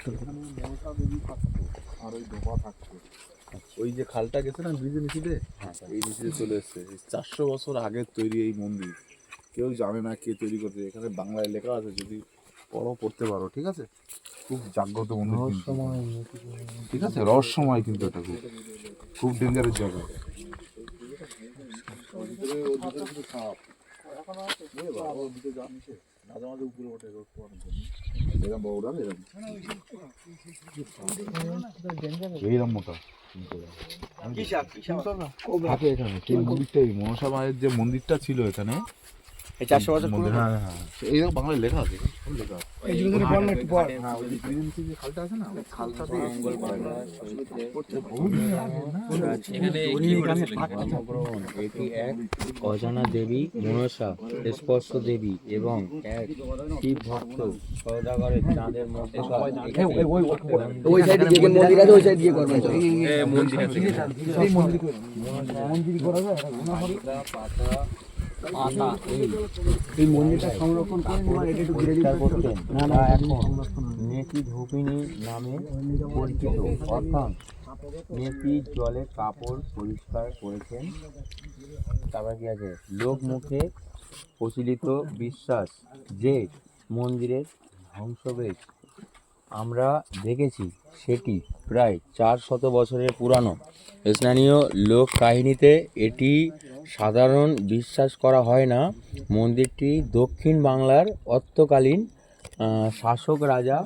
মনসা দেবী থাকতো আর ওই ডোবা থাকতো। ওই যে খালটা গেছে না ব্রিজের নিচে, এই নিচে চলে এসছে। 400 বছর আগের তৈরি এই মন্দির, কেউ জানে না কে তৈরি করছে। এখানে বাংলায় লেখা আছে, যদি পড়ো পড়তে পারো, ঠিক আছে। খুব জাগ্রত মন্দির কিন্তু, ঠিক আছে, রহস্যময় কিন্তু এটা খুব খুব ডেঞ্জারের জায়গা। মাঝে মাঝে উপরে ওঠে রোদ পোহানোর জন্য, এরকম বড় এইরকম মোটা থাকে এখানে। সেই মন্দিরটাই মনসা মায়ের যে মন্দিরটা ছিল এখানে, 400 বছর পুরনো। হ্যাঁ হ্যাঁ, এইরকম বাংলায় লেখা আছে, লেখা আছে। হ্যাঁ, ওই যে ব্রিজের নিচে যে খালটা আছে না, ওই খালটা দিয়ে এটি এক অজানা দেবী মনসা স্পর্শ দেবী এবং এক শিব ভক্ত সওদাগরের চাঁদের মধ্যে ওই সাইডে যে মন্দির আছে ওই সাইড দিয়ে করবেন। মন্দির আছে এই মন্দির করা যায় পাতা পাতা এই মন্দিরটা সংরক্ষণ করে নিয়ে এটা একটু ঘিরে দিতে করতেন। না এখন নেকি ধূপিনী নামে পরিচিত, অর্থাৎ নেকি জলে কাপড় পরিষ্কার করেছেন। তারপর কি আছে, লোক মুখে প্রচলিত বিশ্বাস যে মন্দিরের ধ্বংসবেশ আমরা দেখেছি সেটি প্রায় 400 বছরের পুরানো। স্থানীয় লোক কাহিনীতে এটি সাধারণ বিশ্বাস করা হয় না। মন্দিরটি দক্ষিণ বাংলার অত্যকালীন শাসক রাজা